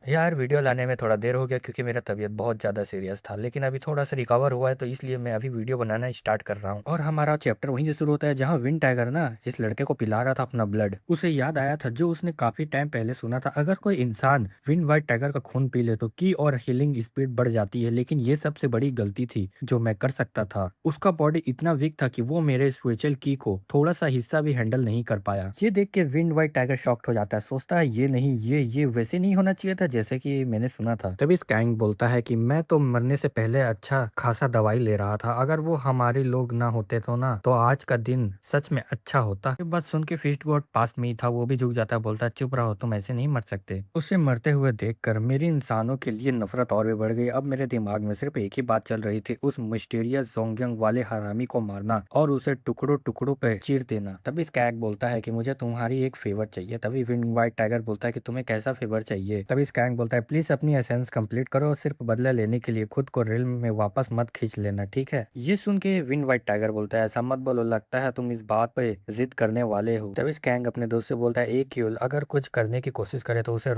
यार वीडियो लाने में थोड़ा देर हो गया क्योंकि मेरा तबीयत बहुत ज़्यादा सीरियस था, लेकिन अभी थोड़ा सा रिकवर हुआ है तो इसलिए मैं अभी वीडियो बनाना स्टार्ट कर रहा हूँ। और हमारा चैप्टर वहीं से शुरू होता है जहाँ विन टाइगर ना इस लड़के को पिला रहा था अपना ब्लड। उसे याद आया था जो उसने काफी टाइम पहले सुना था, अगर कोई इंसान विन वाइट टाइगर का खून पी ले तो की और हीलिंग स्पीड बढ़ जाती है। लेकिन ये सबसे बड़ी गलती थी जो मैं कर सकता था। उसका बॉडी इतना वीक था कि वो मेरे स्पिरिचुअल की को थोड़ा सा हिस्सा भी हैंडल नहीं कर पाया। ये देख के विन वाइट टाइगर शॉक्ड हो जाता है, सोचता है ये नहीं, ये वैसे नहीं होना चाहिए था जैसे कि मैंने सुना था। तभी स्कैंक बोलता है कि मैं तो मरने से पहले अच्छा खासा दवाई ले रहा था, अगर वो हमारे लोग ना होते तो ना तो आज का दिन सच में अच्छा होता। ये बात सुन के फिस्ट गॉड पास में ही था, वो भी झुक जाता है, बोलता है चुप रहो, तुम ऐसे नहीं मर सकते। उसे मरते हुए देखकर मेरी इंसानों के लिए नफरत और भी बढ़ गई। अब मेरे दिमाग में सिर्फ एक ही बात चल रही थी, उस मिस्टीरियस जोंगियंग वाले हरामी को मारना और उसे टुकड़ों टुकड़ों पे चीर देना। तभी स्कैग बोलता है कि मुझे तुम्हारी एक फेवर चाहिए। तभी विंड वाइट टाइगर बोलता है कि तुम्हें कैसा फेवर चाहिए। तभी स्कैंक बोलता है प्लीज अपनी एसेंस कंप्लीट करो और सिर्फ बदला लेने के लिए खुद को रिल्म में वापस मत खींच लेना, ठीक है। ये सुन के विंड वाइट टाइगर बोलता है ऐसा मत बोलो, लगता है तुम इस बात पे जिद करने वाले हो। तभी स्कैंक अपने दोस्त से बोलता है एक क्यूल अगर कुछ करने की कोशिश करे तो उसे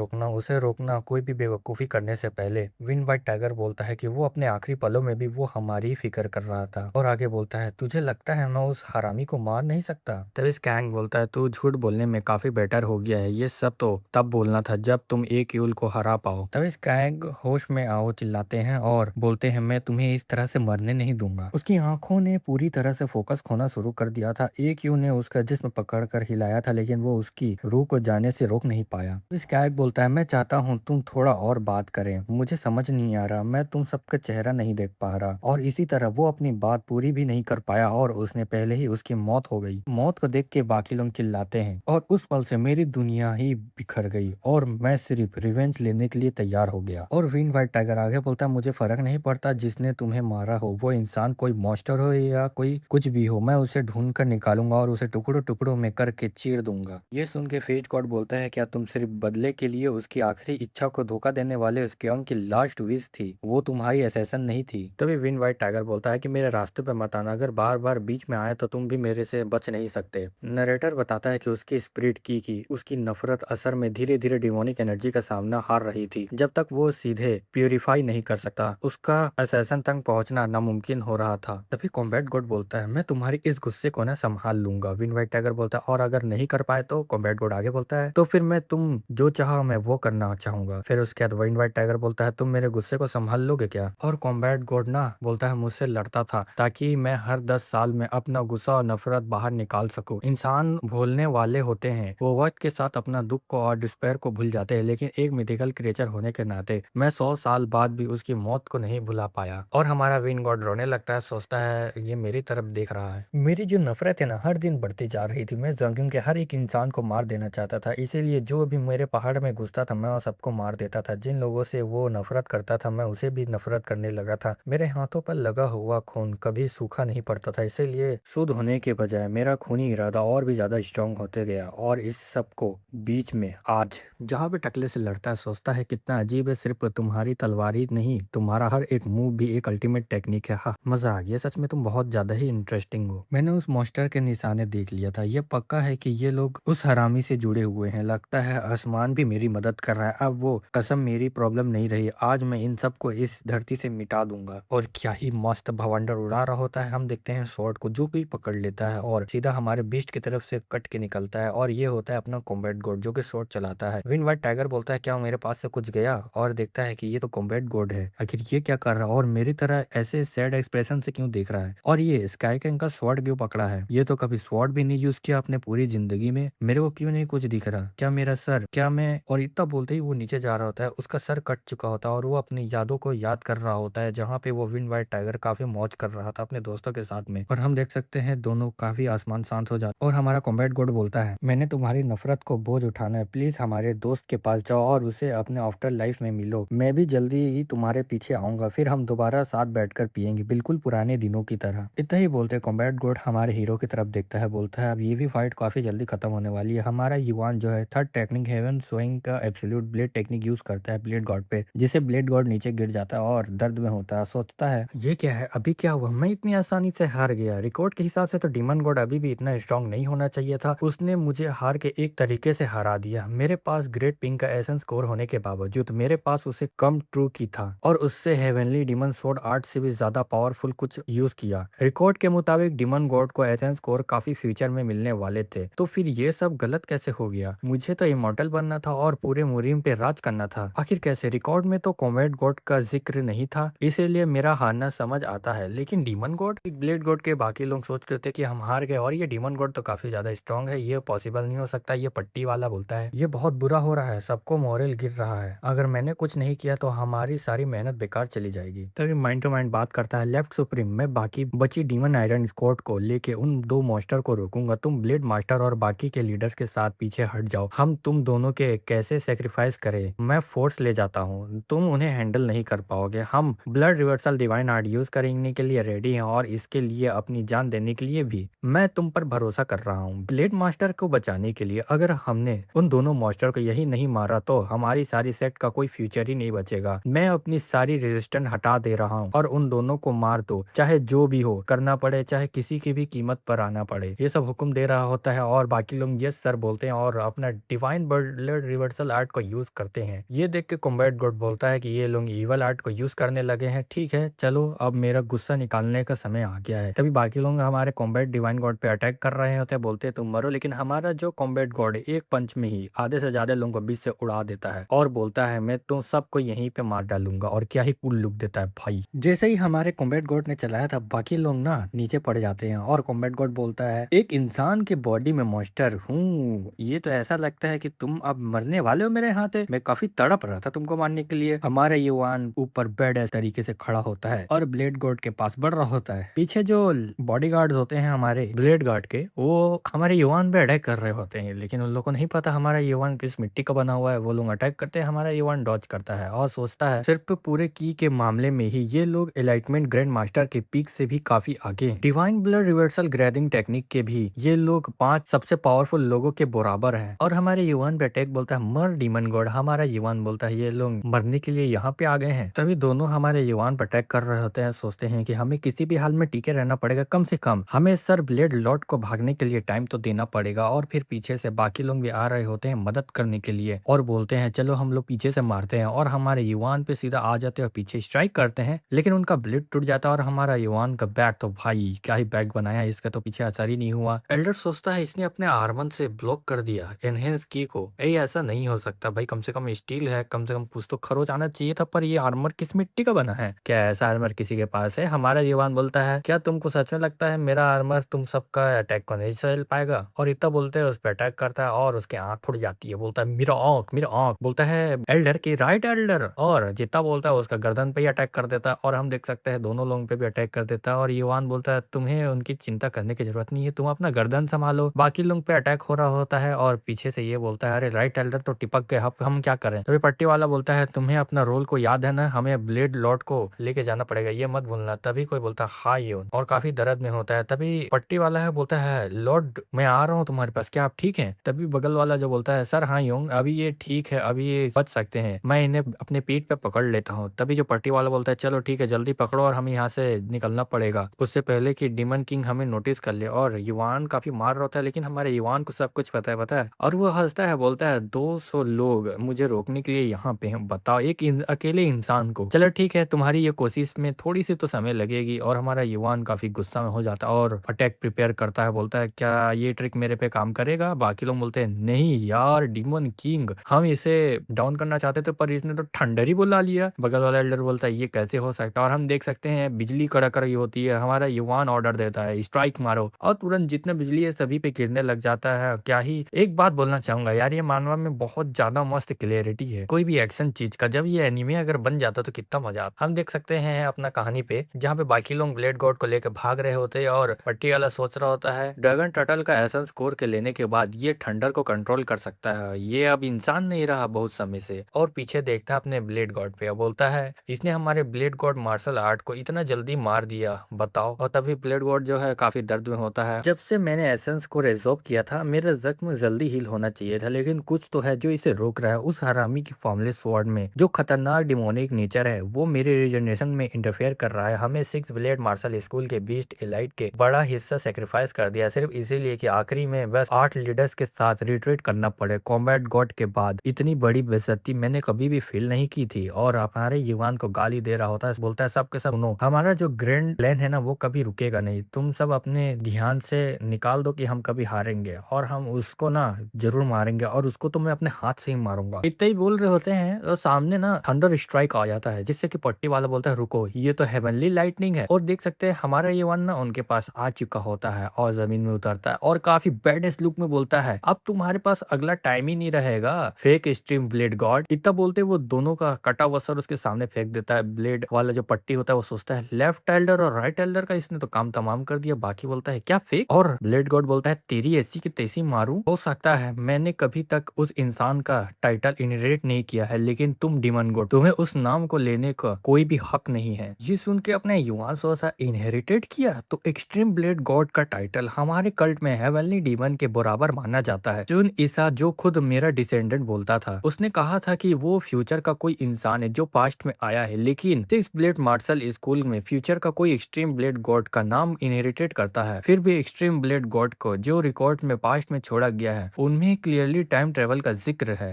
रोकना कोई भी बेवकूफी करने से पहले। विंड वाइट टाइगर बोलता है कि वो अपने आखिरी पलों में भी वो हमारी फिक्र कर रहा था और आगे बोलता है तुझे लगता है मैं उस हरामी को मार नहीं सकता। तभी स्कैंक बोलता है तू झूठ बोलने में काफी बेटर हो गया है, ये सब तो तब बोलना था जब तुम एक यूल को हरा पाओ। तभी स्कैंक होश में आओ चिल्लाते हैं और बोलते हैं मैं तुम्हें इस तरह से मरने नहीं दूंगा। उसकी आंखों ने पूरी तरह से फोकस खोना शुरू कर दिया था। एक यू ने उसका जिस्म पकड़कर हिलाया था लेकिन वो उसकी रूह को जाने से रोक नहीं पाया। तो स्कैंक बोलता है मैं चाहता हूँ तुम थोड़ा और बात करें, मुझे समझ नहीं आ रहा, मैं तुम सबका चेहरा नहीं देख पा रहा। और इसी तरह वो अपनी बात पूरी भी नहीं कर पाया और उसने पहले ही उसकी मौत हो गई। मौत को देख के बाकी लोग चिल्लाते हैं और उस पल से मेरी दुनिया ही बिखर गई और मैं सिर्फ रिवेंज लेने के लिए तैयार हो गया। और विंड वाइट टाइगर आगे बोलता है मुझे फर्क नहीं पड़ता जिसने तुम्हें मारा हो, वो इंसान कोई मॉन्स्टर हो या कोई कुछ भी हो, मैं उसे ढूंढ कर निकालूंगा और उसे टुकड़ों टुकड़ों में करके चीर दूंगा। ये सुन के फेज गॉड बोलता है क्या तुम सिर्फ बदले के लिए उसकी आखिरी इच्छा को धोखा देने वाले उसके अंक की लास्ट विश थी, वो तुम्हारी असैसन नहीं थी। तभी विंड वाइट टाइगर बोलता है कि मेरे रास्ते पे मत आना, अगर बार बार बीच में आए तो तुम भी मेरे से बच नहीं सकते। नरेटर बताता है कि उसकी स्पिरिट की उसकी नफरत असर में धीरे धीरे डिमोनिक एनर्जी का सामना हार रही थी। जब तक वो सीधे प्यूरिफाई नहीं कर सकता उसका असैसन तक पहुंचना नामुमकिन हो रहा था। तभी कॉम्बैट गॉड बोलता है मैं तुम्हारी इस गुस्से को ना संभाल लूंगा। विंड वाइट टाइगर बोलता है और अगर नहीं कर पाए तो। कॉम्बैट गॉड आगे बोलता है तो फिर मैं तुम जो चाहो मैं वो करना चाहूंगा। फिर उसके बाद विंड वाइट टाइगर बोलता है तुम मेरे गुस्से को संभाल लोगे क्या। और कॉम्बैट गॉड ना बोलता है मुझसे लड़ता था ताकि मैं हर 10 साल में अपना गुस्सा और नफरत बाहर निकाल सकूं। इंसान भूलने वाले होते हैं, वो वक्त के साथ अपना दुख को और डिस्पेयर को भूल जाते हैं, लेकिन एक मिथिकल क्रिएचर होने के नाते मैं 100 साल बाद भी उसकी मौत को नहीं भुला पाया। और हमारा विन गॉड रोने लगता है, सोचता है ये मेरी तरफ देख रहा है। मेरी जो नफरत है ना हर दिन बढ़ती जा रही थी, मैं जंगल के हर एक इंसान को मार देना चाहता था, इसीलिए जो भी मेरे पहाड़ में घुसता था मैं सबको मार देता था। जिन लोगों से वो नफरत करता था मैं उसे भी नफरत करने लगा था। मेरे हाथों पर लगा हुआ खून कभी सूखा नहीं पड़ता था, इसीलिए शुद्ध होने के बजाय मेरा खूनी इरादा और भी ज्यादा स्ट्रांग होते गया। और इस सब को बीच में आज जहाँ भी टकले से लड़ता है सोचता है कितना अजीब है, सिर्फ तुम्हारी तलवार ही नहीं तुम्हारा हर एक मूव भी एक अल्टीमेट टेक्निक है। हाँ मजा आ गया, सच में तुम बहुत ज्यादा ही इंटरेस्टिंग हो। मैंने उस मॉन्स्टर के निशाने देख लिया था, ये पक्का है कि ये लोग उस हरामी से जुड़े हुए हैं। लगता है आसमान भी मेरी मदद कर रहा है। अब वो कसम मेरी प्रॉब्लम नहीं रही, आज मैं इन सबको इस धरती से मिटा दूंगा। और क्या ही मस्त भवंडर उड़ा रहा होता है। हम देखते हैं स्वॉर्ड को जो भी पकड़ लेता है और सीधा हमारे बीस्ट की तरफ से कट के निकलता है और ये होता है अपना कॉम्बैट गोड जो कि स्वॉर्ड चलाता है। विंड वाइट टाइगर बोलता है क्या मेरे पास से कुछ गया, और देखता है कि ये तो कॉम्बैट गोड है, आखिर ये क्या कर रहा है और मेरी तरह ऐसे सैड एक्सप्रेशन से क्यों देख रहा है। और ये स्काई किंग का स्वॉर्ड क्यों पकड़ा है, ये तो कभी स्वॉर्ड भी नहीं यूज किया अपने पूरी जिंदगी में, मेरे को क्यों नहीं कुछ दिख रहा, क्या मेरा सर, क्या मैं। और इतना बोलते ही वो नीचे जा रहा होता है, उसका सर कट चुका होता है और वो अपनी यादों को याद कर रहा होता है जहाँ पे वो विंड वाइट टाइगर काफी मौज कर रहा था अपने दोस्तों के साथ में। और हम देख सकते हैं दोनों काफी आसमान शांत हो जाता और हमारा कॉम्बैट गोड बोलता है मैंने तुम्हारी नफरत को बोझ उठाना है, प्लीज हमारे दोस्त के पास जाओ और उसे अपने आफ्टर लाइफ में मिलो, मैं भी जल्दी ही तुम्हारे पीछे आऊंगा, फिर हम दोबारा साथ बैठकर पियेंगे बिल्कुल पुराने दिनों की तरह। इतना ही बोलते कॉम्बैट गोड हमारे हीरो की तरफ देखता है, बोलता है अब ये भी फाइट काफी जल्दी खत्म होने वाली है। हमारा युवान जो है थर्ड टेक्निक हेवन सोइंग का एब्सोल्यूट ब्लेड टेक्निक यूज करता है ब्लेड गॉड पे, जिसे ब्लेड गॉड नीचे गिर जाता है और दर्द में होता है। सोचता है ये क्या है, अभी क्या हुआ, मैं इतनी आसानी से हार गया। रिकॉर्ड के हिसाब से तो डीमन गॉड अभी भी इतना स्ट्रांग नहीं होना चाहिए था, उसने मुझे हार के एक तरीके से हरा दिया। मेरे पास ग्रेट पिंक का एसेंस कोर होने होने के बावजूद मेरे पास उसे कम ट्रू की था और उससे हेवनली डीमन स्वॉर्ड 8 से भी ज्यादा पावरफुल कुछ यूज किया। रिकॉर्ड के मुताबिक डीमन गॉड को एसेंस कोर काफी फ्यूचर में मिलने वाले थे, तो फिर ये सब गलत कैसे हो गया? मुझे तो इमॉर्टल बनना था और पूरे मुरीम पे राज करना था। आखिर कैसे? रिकॉर्ड में तो कॉम्बैट गॉड का जिक्र नहीं था, इसीलिए मेरा हारना समझ आता है। लेकिन डीमन गॉड, ब्लेड गॉड के बाकी लोग सोच रहे थे कि हम हार गए और ये डीमन गॉड तो काफी ज्यादा स्ट्रांग है, ये पॉसिबल नहीं हो सकता। ये पट्टी वाला बोलता है ये बहुत बुरा हो रहा है, सबको मोरल गिर रहा है, अगर मैंने कुछ नहीं किया तो हमारी सारी मेहनत बेकार चली जाएगी। तभी माइंड टू माइंड बात करता है लेफ्ट सुप्रीम, मैं बाकी बची डीमन आयरन स्क्वाड को लेके उन दो मॉन्स्टर को रोकूंगा, तुम ब्लेड मास्टर और बाकी के लीडर्स के साथ पीछे हट जाओ। हम तुम दोनों के कैसे सेक्रीफाइस करें, मैं फोर्स ले जाता हूँ, तुम उन्हें हैंडल नहीं कर पाओगे। हम blood reversal divine art use करने के लिए रेडी हैं और इसके लिए अपनी जान देने के लिए भी। मैं तुम पर भरोसा कर रहा हूँ। ब्लेड मास्टर को बचाने के लिए अगर हमने उन दोनों मास्टर को यही नहीं मारा तो हमारी सारी सेट का कोई फ्यूचर ही नहीं बचेगा। मैं अपनी सारी रेजिस्टेंट हटा दे रहा हूँ और उन दोनों को मार दो, चाहे जो भी हो करना पड़े, चाहे किसी की भी कीमत पर आना पड़े। ये सब हुक्म दे रहा होता है और बाकी लोग यस सर बोलते हैं और अपना डिवाइन ब्लड रिवर्सल आर्ट को यूज करते हैं। ये देख के कॉम्बैट गॉड बोलता है कि ये लोग इवल आर्ट को यूज करने लगे हैं। ठीक है चलो, अब मेरा गुस्सा निकालने का समय आ गया है। तभी बाकी लोग हमारे कॉम्बैट डिवाइन गॉड पे अटैक कर रहे होते हैं, बोलते हैं तुम मरो, लेकिन हमारा जो कॉम्बैट गॉड है एक पंच में ही आधे से ज्यादा लोगों को बीच से उड़ा देता है और बोलता है मैं तुम सबको यहीं पे मार डालूंगा। और क्या ही कूल लुक देता है भाई। जैसे ही हमारे कॉम्बैट गॉड ने चलाया था बाकी लोग ना नीचे पड़ जाते हैं और कॉम्बैट गॉड बोलता है एक इंसान के बॉडी में मॉन्स्टर हूँ, ये तो ऐसा लगता है कि तुम अब मरने वाले हो मेरे हाथ है। मैं काफी तड़प रहा था तुमको मारने के लिए। हमारा युवान ऊपर बेड ऐसे तरीके से खड़ा होता है और ब्लेड गॉड के पास बढ़ रहा होता है। पीछे जो बॉडीगार्ड होते हैं हमारे ब्लेड गार्ड के, वो हमारे युवान पे अटैक कर रहे होते हैं, लेकिन उन लोगों को नहीं पता हमारा युवान किस मिट्टी का बना हुआ है। वो लोग अटैक करते हैं, हमारा युवान डॉज करता है और सोचता है सिर्फ पूरे की के मामले में ही ये लोग एलाइटमेंट ग्रैंड मास्टर के पीक से भी काफी आगे। Divine blood reversal grading technique के भी ये लोग 5 सबसे पावरफुल लोगों के बराबर हैं। और हमारे युवान पे अटैक बोलता है मर डीमन गॉड। हमारा युवान बोलता है ये लोग मरने के लिए यहाँ पे आ गए हैं। तभी दोनों हमारे युवान पर अटैक कर रहे होते हैं, सोचते हैं कि हमें किसी भी हाल में टिके रहना पड़ेगा, कम से कम हमें सर ब्लेड लॉर्ड को भागने के लिए टाइम तो देना पड़ेगा। और फिर पीछे से बाकी लोग भी आ रहे होते हैं मदद करने के लिए और बोलते हैं चलो हम लोग पीछे से मारते हैं और हमारे युवान पे सीधा आ जाते हैं और पीछे स्ट्राइक करते हैं, लेकिन उनका ब्लेड टूट जाता है और हमारा युवान का बैग तो भाई क्या ही बैग बनाया, इसका तो पीछे असर ही नहीं हुआ। एल्डर सोचता है इसने अपने आर्मन से ब्लॉक कर दिया एनहेंस की को। ऐसा नहीं हो सकता भाई, कम से कम स्टील है, कम से कम कुछ तो खरोच आना चाहिए था, पर ये आर्मर किस मिट्टी का बना है? क्या ऐसा आर्मर किसी के पास है? हमारा युवान बोलता है क्या तुमको सच में लगता है मेरा आर्मर तुम सबका अटैक को नहीं झेल पाएगा? और इतना बोलते हैं उस पर अटैक करता है और उसके आंख फुट जाती है। बोलता है मेरा आंख, मेरा आंख। बोलता है एल्डर की राइट एल्डर, और जितना बोलता है उसका गर्दन पे ही अटैक कर देता है और हम देख सकते हैं दोनों लोगों पे भी अटैक कर देता है। और युवान बोलता है तुम्हें उनकी चिंता करने की जरूरत नहीं है, तुम अपना गर्दन संभालो। बाकी लोग पे अटैक हो रहा होता है और पीछे से ये बोलता है अरे राइट एल्डर तो टिपक गए, अब हम क्या करें? तभी पट्टी वाला बोलता है तुम्हें अपना रोल को याद है ना, हमें ब्लेड लॉर्ड को लेके जाना पड़ेगा, ये मत भूलना। तभी कोई बोलता है हाँ ये, और काफी दर्द में होता है। तभी पट्टी वाला है बोलता है लॉर्ड मैं आ रहा हूँ तुम्हारे पास, क्या आप ठीक हैं? तभी बगल वाला जो बोलता है सर हाँ योंग अभी ये ठीक है, अभी ये बच सकते हैं, मैं इन्हें अपने पीठ पे पकड़ लेता हूँ। तभी जो पट्टी वाला बोलता है चलो ठीक है जल्दी पकड़ो और हमें यहाँ से निकलना पड़ेगा उससे पहले कि डीमन किंग हमें नोटिस कर ले। और युवान काफी मार रहा होता है, लेकिन हमारे युवान को सब कुछ पता है और वो हंसता है, बोलता है 200 लोग मुझे रोकने के लिए यहाँ पे हैं, बताओ एक अकेले इंसान को। चलो ठीक है तुम्हारी ये कोशिश में थोड़ी सी तो समय लगेगी। और हमारा युवान काफी गुस्सा में हो जाता है और अटैक प्रिपेयर करता है, बोलता है क्या ये ट्रिक मेरे पे काम करेगा? बाकी लोग बोलते हैं नहीं यार डीमन किंग, हम इसे डाउन करना चाहते थे पर इसने तो थंडर ही बुला लिया। बगल वाला एल्डर बोलता है ये कैसे हो सकता है? और हम देख सकते हैं बिजली कड़क रही होती है, हमारा युवान ऑर्डर देता है स्ट्राइक मारो और तुरंत जितने बिजली है सभी पे गिरने लग जाता है। क्या ही एक बात बोलना चाहूंगा यार, ये मानवा में बहुत ज्यादा मस्त क्लियरिटी है कोई भी एक्शन चीज का, जब ये एनीमे अगर बन जाता तो कितना मजा आता। हम देख सकते हैं अपना कहानी पे जहाँ पे बाकी लोग ब्लेड गॉड को लेकर भाग रहे होते हैं और पट्टी वाला सोच रहा होता है ड्रैगन टर्टल का एसेंस कोर के लेने के बाद ये थंडर को कंट्रोल कर सकता है, ये अब इंसान नहीं रहा बहुत समय से। और पीछे देखता है अपने ब्लेड गॉड पे और बोलता है इसने हमारे ब्लेड गॉड मार्शल आर्ट को इतना जल्दी मार दिया, बताओ। और तभी ब्लेड गॉड जो है काफी दर्द में होता है, जब से मैंने एसेंस को रेजॉर्ब किया था मेरा जख्म जल्दी हील होना चाहिए था, लेकिन कुछ तो है जो इसे रोक रहा है। उस हरामी की फॉर्मलेस स्वॉर्ड में जो खतरनाक डिमोनिक नेचर है वो मेरे रिजनरेशन में इंटरफेयर कर रहा है। हमें 6 ब्लेड मार्शल स्कूल के बीस्ट एलाइट के बड़ा हिस्सा सेक्रीफाइस कर दिया सिर्फ इसीलिए कि आखिरी में बस 8 लीडर्स के साथ रिट्रीट करना पड़े। कॉम्बैट गॉड के बाद इतनी बड़ी बेइज्जती मैंने कभी भी फ़ील नहीं की थी और हमारे युवान को गाली दे रहा होता है, बोलता है सब के सब सुनो, हमारा जो ग्रैंड प्लान है ना वो कभी रुकेगा नहीं। तुम सब अपने ध्यान से निकाल दो कि हम कभी हारेंगे और हम उसको ना ज़रूर मारेंगे और उसको तो मैं अपने हाथ से ही मारूँगा। इतना ही बोल रहे होते हैं और सामने ना थंडर स्ट्राइक आ जाता है जिससे कि पट्टी वाला बोलता है रुको, ये तो हेवनली लाइटनिंग है और देख सकते हैं हमारा युवान ना उनके पास आ चुका होता है और ज़मीन में उतरता है और काफ़ी बैडेस्ट लुक में बोलता है अब तुम्हारे पास अगला टाइम ही नहीं रहेगा फेक स्ट्रीम ब्लेड गॉड। इतना बोलते वो दोनों का कटा हुआ सर उसके सामने फेंक देता है। ब्लेड वाला जो पट्टी होता है वो सोचता है लेफ्ट एल्डर और राइट एल्डर का इसने तो काम तमाम कर दिया, बाकी बोलता है क्या फेक। और ब्लेड गॉड बोलता है तेरी ऐसी की तैसी मारूं, हो सकता है मैंने कभी तक उस इंसान का टाइटल इनहेरिट नहीं किया है लेकिन तुम डिमन गॉड, तुम्हें उस नाम को लेने का कोई भी हक नहीं है। ये सुन के अपने युवान सोचा इनहेरिटेड किया तो एक्सट्रीम ब्लेड गॉड का टाइटल हमारे कल्ट में हेवनली डीमन के बराबर माना जाता है। जून ईसा जो खुद मेरा डिसेंडेंट बोलता था, उसने कहा था कि वो फ्यूचर का कोई इंसान है जो पास्ट में आया है, लेकिन सिक्स ब्लेड मार्शल स्कूल में फ्यूचर का कोई एक्सट्रीम ब्लेड गॉड का नाम इनहेरिटेड करता है। फिर भी एक्सट्रीम ब्लेड गॉड को जो रिकॉर्ड में पास्ट में छोड़ा गया है उनमें क्लियरली टाइम ट्रेवल का जिक्र है।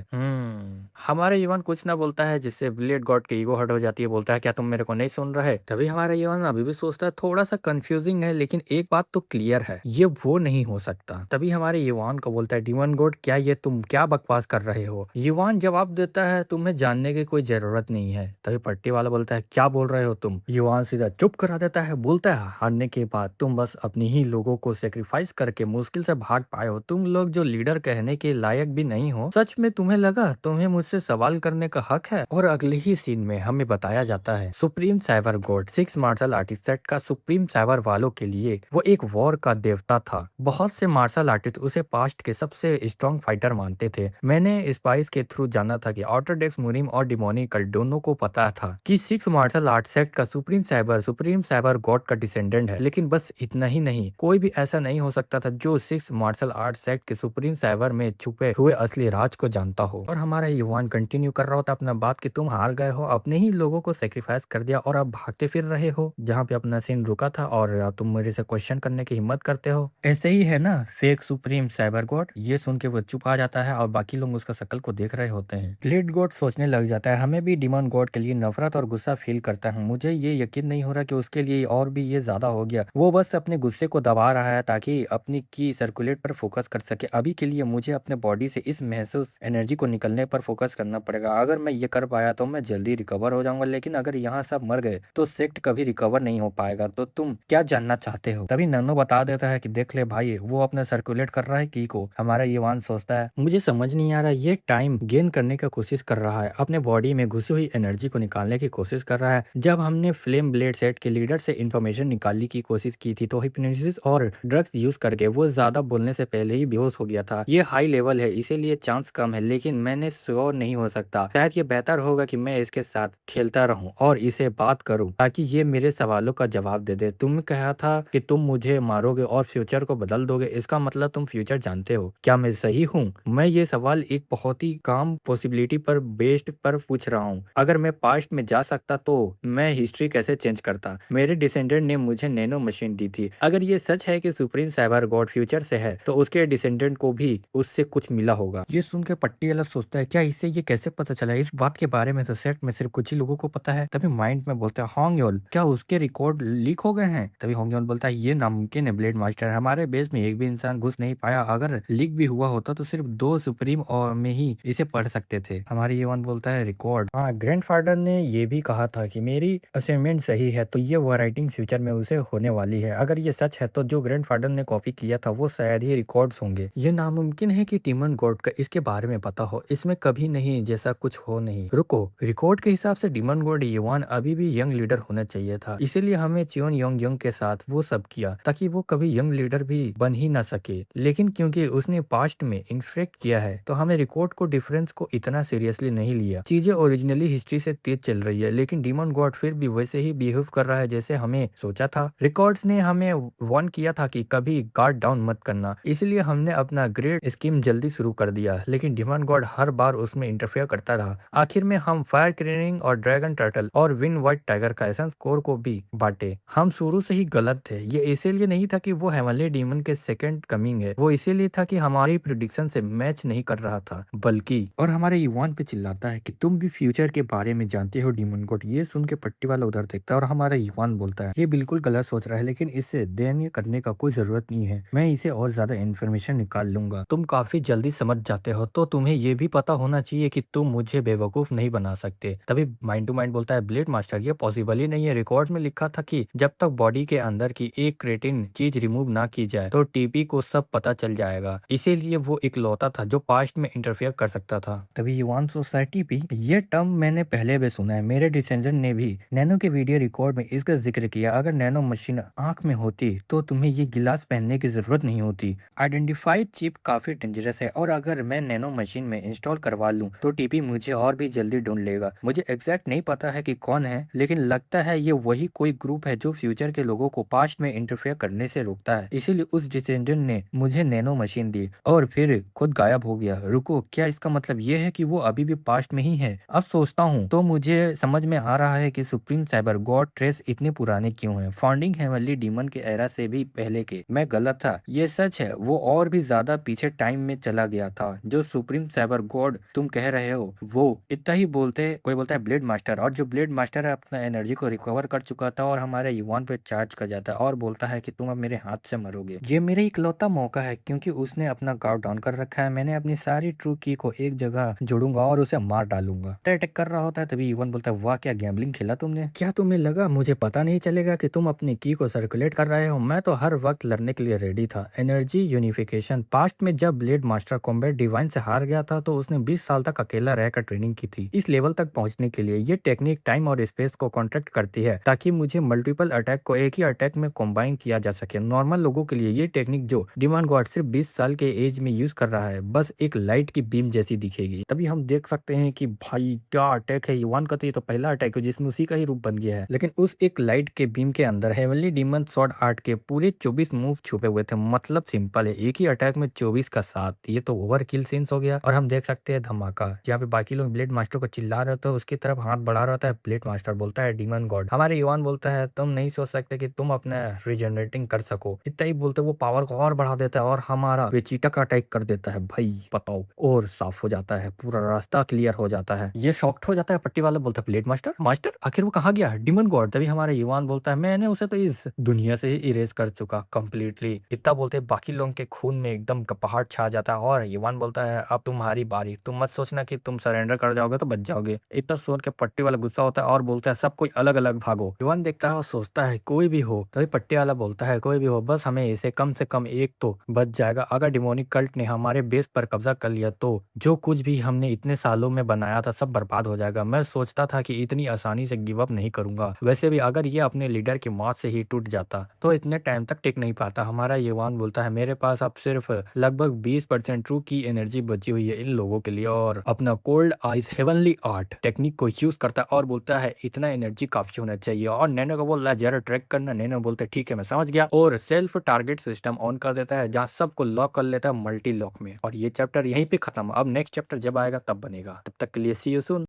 हमारे युवान कुछ ना बोलता है जिससे ब्लेड गॉड की ईगो हर्ट हो जाती है, बोलता है क्या तुम मेरे को नहीं सुन रहे। तभी हमारा युवान अभी भी सोचता है थोड़ा सा कंफ्यूजिंग है लेकिन एक बात तो क्लियर है ये वो नहीं हो सकता। तभी हमारे युवान को बोलता है डिमन गॉड क्या ये तुम क्या बकवास कर रहे हो। युवान जवाब देता है तुम्हें जानने की कोई जरूरत नहीं है। तभी पट्टी वाला बोलता है क्या बोल रहे हो तुम। युवान सीधा चुप करा देता है, बोलता है हारने के बाद तुम बस अपनी ही लोगों को सेक्रीफाइस करके मुश्किल से भाग पाए हो, तुम लोग जो लीडर कहने के लायक भी नहीं हो। सच में तुम्हें लगा तुम्हें मुझसे सवाल करने का हक है। और अगले ही सीन में हमें बताया जाता है supreme cyber god six martial artist set का सुप्रीम साइबर वालों के लिए वो एक वॉर का देवता था। बहुत से मार्शल आर्टिस्ट उसे पास्ट के सबसे स्ट्रॉन्ग फाइटर मानते थे। मैंने स्पाइस के थ्रू जाना था कि ऑटोडेक्स मुरिम और डिमोनिकल दोनों को पता था कि सिक्स मार्शल आर्ट सेट का सुप्रीम साइबर गॉड का डिसेंडेंट है, लेकिन बस इतना ही नहीं, कोई भी ऐसा नहीं हो सकता था जो सिक्स मार्शल आर्ट सेट के सुप्रीम साइबर में छुपे हुए असली राज को जानता हो। और हमारा युवान कंटिन्यू कर रहा होता अपना बात कि तुम हार गए हो, अपने ही लोगों को सेक्रीफाइस कर दिया और अब भागते फिर रहे हो जहाँ पे अपना सीन रुका था और अब तुम मेरे से क्वेश्चन करने की हिम्मत करते हो। ऐसे ही है ना फेक सुप्रीम साइबर गॉड। ये सुन के वो चुप आ जाता है और बाकी लोग उसका शक्ल को देख रहे होते हैं। ब्लेड गॉड सोचने लग जाता है हमें भी डिमन गॉड के लिए नफरत और गुस्सा फील करता है। मुझे ये यकीन नहीं हो रहा कि उसके लिए और भी ये ज्यादा हो गया। वो बस अपने गुस्से को दबा रहा है ताकि अपनी की सर्कुलेट पर फोकस कर सके। अभी के लिए मुझे अपने बॉडी से इस महसूस एनर्जी को निकलने पर फोकस करना पड़ेगा। अगर मैं ये कर पाया तो मैं जल्दी रिकवर हो जाऊंगा, लेकिन अगर यहाँ सब मर गए तो सेक्ट कभी रिकवर नहीं हो पाएगा। तो तुम क्या जानना चाहते हो। तभी नन्नो बता देता है कि देख ले भाई वो अपना सर्कुलेट कर रहा है की को। हमारा युवान सोचता है मुझे समझ नहीं आ रहा, ये टाइम गेन करने की कोशिश कर रहा है, अपने बॉडी में घुसी हुई एनर्जी को निकालने की कोशिश कर रहा है। जब हमने फ्लेम ब्लेड सेट के लीडर से इंफॉर्मेशन निकालने की कोशिश की थी तो हिप्नोसिस और ड्रग्स यूज करके वो ज्यादा बोलने से पहले ही बेहोश हो गया था। ये हाई लेवल है इसीलिए चांस कम है, लेकिन मैंने श्योर नहीं हो सकता। शायद ये बेहतर होगा कि मैं इसके साथ खेलता रहूं और इसे बात करूं ताकि ये मेरे सवालों का जवाब दे दे। तुम कहा था कि तुम मुझे मारोगे और फ्यूचर को बदल दोगे, इसका मतलब तुम फ्यूचर जानते हो, क्या मैं सही हूँ। मैं ये सवाल एक बहुत ही काम पॉसिबिलिटी पर बेस्ड पर पूछ रहा हूँ। अगर मैं पास्ट में जा सकता तो मैं हिस्ट्री कैसे चेंज करता। मेरे डिसेंडेंट ने मुझे नैनो मशीन दी थी। अगर ये सच है कि सुप्रीम साइबर गॉड फ्यूचर से है तो उसके डिसेंडेंट को भी उससे कुछ मिला होगा। ये सुन के पट्टी वाला सोचता है क्या इससे ये कैसे पता चला। इस बात के बारे में तो सेट में सिर्फ कुछ ही लोगों को पता है। तभी माइंड में बोलता है होंगयोल क्या उसके रिकॉर्ड लीक हो गए हैं। तभी होंगयोल बोलता है ये नामुमकिन है ब्लेड मास्टर, हमारे बेस में एक भी इंसान घुस नहीं पाया। अगर लीक भी हुआ होता तो सिर्फ दो सुप्रीम और में ही इसे पढ़ सकते थे। हमारे युवान बोलता है रिकॉर्ड, हाँ ग्रैंडफादर ने ये भी कहा था कि मेरी असाइनमेंट सही है तो ये वो राइटिंग फ्यूचर में उसे होने वाली है। अगर ये सच है तो जो ग्रैंडफादर ने कॉपी किया था वो शायद ही रिकॉर्ड्स होंगे। ये नामुमकिन है कि टीमन गॉड का इसके बारे में पता हो, इसमें कभी नहीं जैसा कुछ हो नहीं। रुको, रिकॉर्ड के हिसाब से डीमन गॉड युवान अभी भी यंग लीडर होना चाहिए था, इसीलिए हमें चियोन योंग यंग के साथ वो सब किया ताकि वो कभी यंग लीडर भी बन ही ना सके। लेकिन क्योंकि उसने पास्ट में इन्फेक्ट किया है तो हमें रिकॉर्ड को डिफरेंस को इतना सीरियसली नहीं लिया। चीजें ओरिजिनली हिस्ट्री से तेज चल रही है लेकिन डीमन गॉड फिर भी वैसे ही बिहेव कर रहा है जैसे हमें सोचा था। रिकॉर्ड्स ने हमें वार्न किया था कि कभी गार्ड डाउन मत करना, इसलिए हमने अपना ग्रेट स्कीम जल्दी शुरू कर दिया, लेकिन डीमन गॉड हर बार उसमें इंटरफेयर करता रहा। आखिर में हम फायर क्रेनिंग और ड्रैगन टर्टल और विन व्हाइट टाइगर का एसेंस कोर को भी बांटे। हम शुरू से ही गलत थे। ये इसीलिए नहीं था कि वो हेवनली डीमन के सेकंड कमिंग है, वो इसीलिए था कि हमारी प्रिडिक्शन से मैच नहीं कर रहा था, बल्कि दी और हमारे युवान पे चिल्लाता है कि तुम भी फ्यूचर के बारे में जानते हो डीमन गॉड। ये सुन के पट्टी वाला उधर देखता है और हमारा युवान बोलता है ये बिल्कुल गलत सोच रहा है, लेकिन इससे दयनीय करने का कोई जरूरत नहीं है, मैं इसे और ज्यादा इन्फॉर्मेशन निकाल लूंगा। तुम काफी जल्दी समझ जाते हो तो तुम्हें ये भी पता होना चाहिए कि तुम मुझे बेवकूफ नहीं बना सकते। तभी माइंड टू माइंड बोलता है ब्लेड मास्टर ये पॉसिबल ही नहीं है, रिकॉर्ड में लिखा था कि जब तक बॉडी के अंदर की एक क्रेटिन चीज रिमूव ना की जाए तो टीपी को सब पता चल जाएगा, इसीलिए वो इकलौता था जो पास्ट में इंटरफेयर कर सकता था। तभी युवान सोसाइटी भी ये टर्म मैंने पहले भी सुना है, मेरे डिसेंजर ने भी नैनो के वीडियो रिकॉर्ड में इसका जिक्र किया, अगर नैनो मशीन आंख में होती तो तुम्हें ये गिलास पहनने की जरूरत नहीं होती। आइडेंटिफाइड चिप काफी डेंजरस है और अगर मैं नैनो मशीन में इंस्टॉल करवा लूं तो टीपी मुझे और भी जल्दी ढूंढ लेगा। मुझे एग्जैक्ट नहीं पता है कि कौन है, लेकिन लगता है ये वही कोई ग्रुप है जो फ्यूचर के लोगों को पास्ट में इंटरफेयर करने से रोकता है, इसीलिए उस डिसेंडेंट ने मुझे नैनो मशीन दी और फिर खुद गायब हो गया। रुको, क्या इसका मतलब ये है कि वो अभी भी पास्ट में ही है? अब सोचता हूँ तो मुझे समझ में आ रहा है कि सुप्रीम साइबर गॉड ट्रेस इतने पुराने क्यों हैं, फाउंडिंग हेवनली डीमन के एरा से भी पहले के। मैं गलत था, ये सच है, वो और भी ज्यादा पीछे टाइम में चला गया था। जो सुप्रीम साइबर गॉड तुम कह रहे हो वो इतना ही बोलते कोई बोलता है ब्लेड मास्टर, और जो ब्लेड मास्टर है अपना एनर्जी को रिकवर कर चुका था और हमारे युवान पे चार्ज कर जाता है और बोलता है कि तुम अब मेरे हाथ से मरोगे। ये मेरा इकलौता मौका है क्योंकि उसने अपना गार्ड डाउन कर रखा है, मैंने अपनी सारी ट्रू की को एक जगह जोड़ूंगा और उसे मार डालूंगा। अटैक कर रहा होता है तभी युवान बोलता है वाह क्या गैम्बलिंग खेला तुमने, क्या तुम्हें लगा मुझे पता नहीं चलेगा कि तुम अपनी की को सर्कुलेट कर रहे हो? मैं तो हर वक्त लड़ने के लिए रेडी था। एनर्जी यूनिफिकेशन, पास्ट में जब ब्लेड मास्टर कॉम्बैट डिवाइन से हार गया था तो उसने 20 साल तक अकेला रहकर ट्रेनिंग की थी। इस लेवल तक पहुंचने के लिए ये टेक्निक टाइम और स्पेस को कॉन्ट्रैक्ट करती है ताकि मुझे मल्टीपल अटैक को एक ही अटैक में कॉम्बाइन किया जा सके। नॉर्मल लोगों के लिए ये टेक्निक जो डिमांड गॉड सिर्फ 20 साल के एज में यूज कर रहा है बस एक लाइट की बीम जैसी दिखेगी। तभी हम देख सकते हैं कि भाई क्या अटैक है, युवान का तो ये तो पहला अटैक है जिसमें उसी का ही रूप बन गया है, लेकिन उस एक लाइट के बीम के अंदर हेवनली डीमन स्वॉर्ड आर्ट के पूरे 24 मूव छुपे हुए थे। मतलब सिंपल है, एक ही अटैक में 24 का साथ, ये तो ओवर किल सीन्स हो गया। और हम देख सकते हैं धमाका, जहाँ पे बाकी लोग ब्लेड मास्टर को चिल्ला रहे थे उसकी तरफ हाथ बढ़ा रहा था ब्लेड मास्टर, बोलता है डीमन गॉड। हमारे युवान बोलता है तुम नहीं सोच सकते कि तुम अपना रिजनरेटिंग कर सको। इतना ही बोलते वो पावर को और बढ़ा देता है और हमारा वेचिटा का अटैक कर देता है। भाई बताओ, और साफ हो जाता है, पूरा रास्ता क्लियर हो जाता है। ये शॉक्ड हो जाता है, पट्टी वाला बोलता है ब्लेड मास्टर मास्टर आखिर वो कहाँ गया डीमन गॉड? तभी हमारे युवान बोलता है मैंने उसे तो इस दुनिया से ही इरेज कर चुका कंप्लीटली। इतना बोलते बाकी लोगों के खून में एकदम कपहाट छा जाता है और युवान बोलता है अब तुम्हारी बारी, तुम मत सोचना कि तुम सरेंडर कर जाओगे तो बच जाओगे। इतना सोच के पट्टी वाला गुस्सा होता है और बोलता है सब कोई अलग अलग भागो। युवान देखता है और सोचता है कोई भी हो। तभी पट्टी वाला बोलता है कोई भी हो, बस हमें इसे कम से कम एक तो बच जाएगा। अगर डिमोनिक कल्ट ने हमारे बेस पर कब्जा कर लिया तो जो कुछ भी हमने इतने सालों में बनाया था सब बर्बाद हो जाएगा। मैं सोचता था कि इतनी आसानी से गिव अप नहीं करूंगा, वैसे भी अगर ये अपने लीडर की मौत से ही टूट जाता तो इतने टाइम तक टिक नहीं पाता। हमारा युवान बोलता है मेरे पास अब सिर्फ लगभग 20% ट्रू की एनर्जी बची हुई है इन लोगों के लिए, और अपना cold ice heavenly art technique को यूज करता है और बोलता है इतना एनर्जी काफी होना चाहिए। और नैनो को बोल रहा है जरा ट्रैक करना। नैनो बोलते हैं ठीक है मैं समझ गया, और सेल्फ टारगेट सिस्टम ऑन कर देता है जहाँ सबको लॉक कर लेता है मल्टी लॉक में। और ये चैप्टर यहीं पे खत्म, अब नेक्स्ट चैप्टर जब आएगा तब बनेगा। तब तक के लिए सी यू सून।